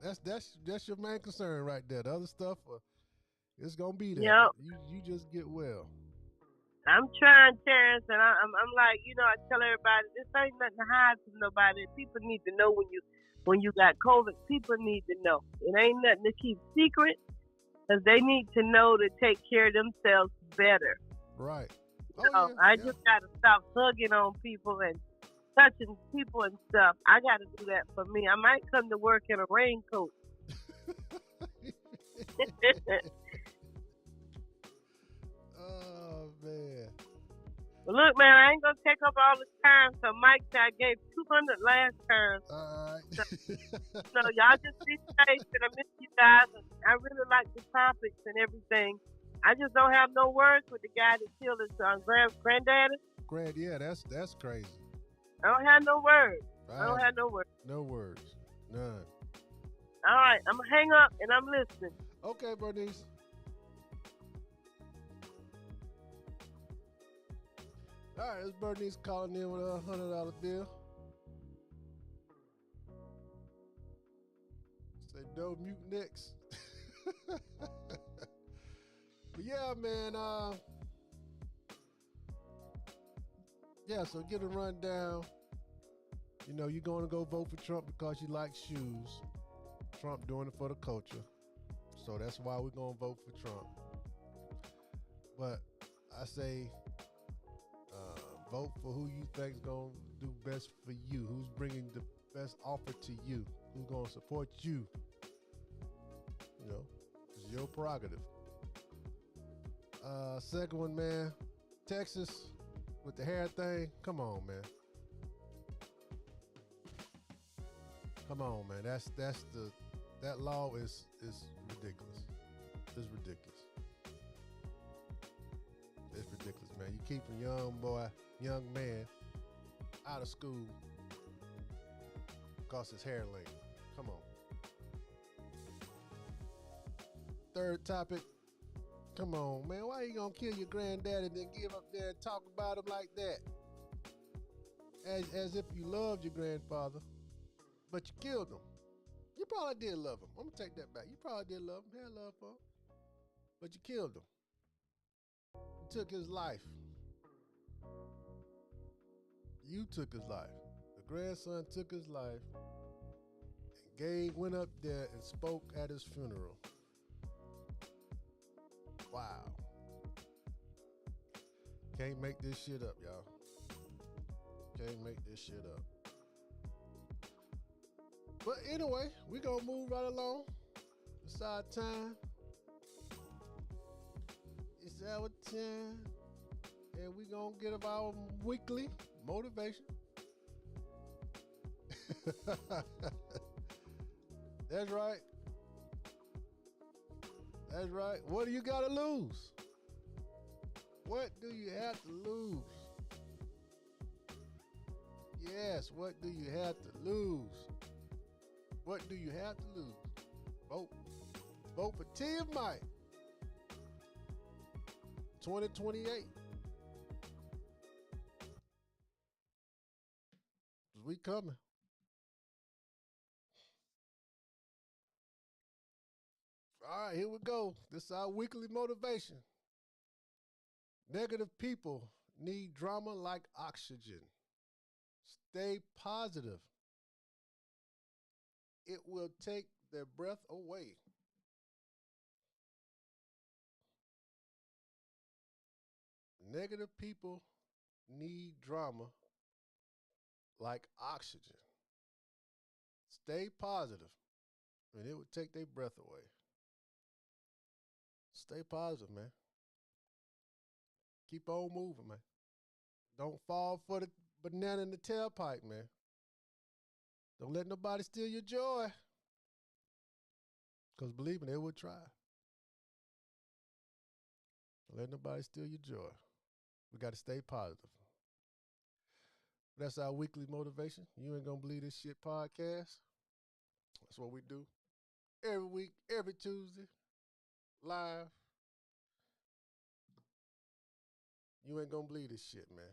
Speaker 1: that's your main concern right there. The other stuff, it's gonna be there.
Speaker 8: Yep.
Speaker 1: You just get well.
Speaker 8: I'm trying, Terrence, and I'm like, I tell everybody, this ain't nothing to hide from nobody. People need to know when you got COVID. People need to know. It ain't nothing to keep secret, because they need to know to take care of themselves better.
Speaker 1: Right.
Speaker 8: I just got to stop hugging on people and touching people and stuff. I got to do that for me. I might come to work in a raincoat.
Speaker 1: Oh, man.
Speaker 8: Well, look, man, I ain't going to take up all the time. So Mike said I gave 200 last time.
Speaker 1: All right.
Speaker 8: So y'all just be safe, and I miss you guys. I really like the topics and everything. I just don't have no words with the guy that killed his granddaddy.
Speaker 1: Yeah, that's crazy.
Speaker 8: I don't have no words.
Speaker 1: I
Speaker 8: don't have no words.
Speaker 1: No words. None.
Speaker 8: All right, I'm going to hang up, and I'm listening.
Speaker 1: Okay, Bernice. All right, it's Bernice calling in with a $100 bill. Say no mute next. But yeah, man. So get a rundown. You're going to go vote for Trump because you like shoes. Trump doing it for the culture. So that's why we're going to vote for Trump. But I say vote for who you think is going to do best for you. Who's bringing the best offer to you. Who's going to support you. It's your prerogative. Second one, man. Texas with the hair thing. Come on, man. Come on, man. That law is ridiculous. It's ridiculous. It's ridiculous, man. You keep a young man out of school because his hair length. Come on. Third topic. Come on, man. Why you gonna kill your granddaddy and then give up there and talk about him like that? As if you loved your grandfather, but you killed him. You probably did love him. I'm gonna take that back. You probably did love him. Had love for him, but you killed him. You took his life. You took his life. The grandson took his life. And Gabe went up there and spoke at his funeral. Wow. Can't make this shit up, y'all. Can't make this shit up. But anyway, we gonna move right along. It's our time. It's our time. And we gonna get our weekly motivation. That's right. That's right. What do you got to lose? What do you have to lose? Yes, what do you have to lose? What do you have to lose? Vote. Vote for Tim Mike. 2028. We coming. All right, here we go. This is our weekly motivation. Negative people need drama like oxygen. Stay positive. It will take their breath away. Negative people need drama like oxygen. Stay positive, and it would take their breath away. Stay positive, man. Keep on moving, man. Don't fall for the banana in the tailpipe, man. Don't let nobody steal your joy. Because believe me, they will try. Don't let nobody steal your joy. We got to stay positive. That's our weekly motivation. You ain't gonna believe this shit podcast. That's what we do. Every week, every Tuesday, live. You ain't gonna believe this shit, man.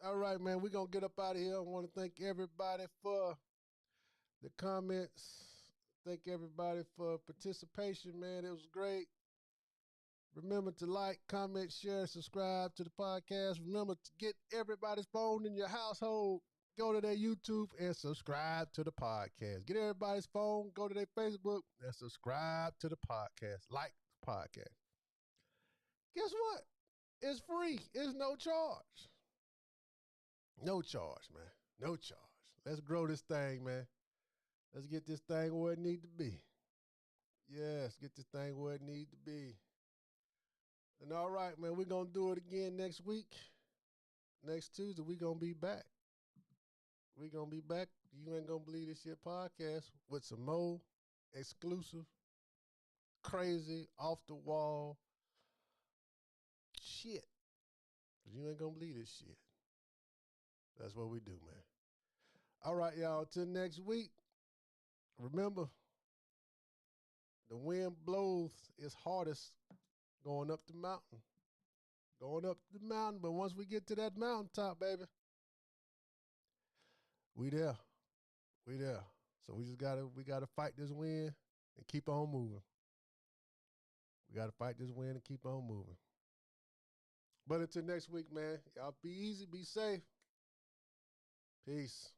Speaker 1: All right, man, we're gonna get up out of here. I want to thank everybody for the comments. Thank everybody for participation, man. It was great. Remember to like, comment, share, subscribe to the podcast. Remember to get everybody's phone in your household. Go to their YouTube and subscribe to the podcast. Get everybody's phone, go to their Facebook and subscribe to the podcast. Like the podcast. Guess what? It's free. It's no charge. No charge, man. No charge. Let's grow this thing, man. Let's get this thing where it needs to be. Yes, get this thing where it needs to be. And all right, man, we're going to do it again next week. Next Tuesday, we're going to be back. We're going to be back. You ain't going to believe this shit podcast with some more exclusive, crazy, off the wall shit. You ain't going to believe this shit. That's what we do, man. All right, y'all. Till next week. Remember, the wind blows its hardest going up the mountain. Going up the mountain, but once we get to that mountaintop, baby, we there. We there. So we gotta fight this wind and keep on moving. We gotta fight this wind and keep on moving. But until next week, man, y'all be easy, be safe. Peace.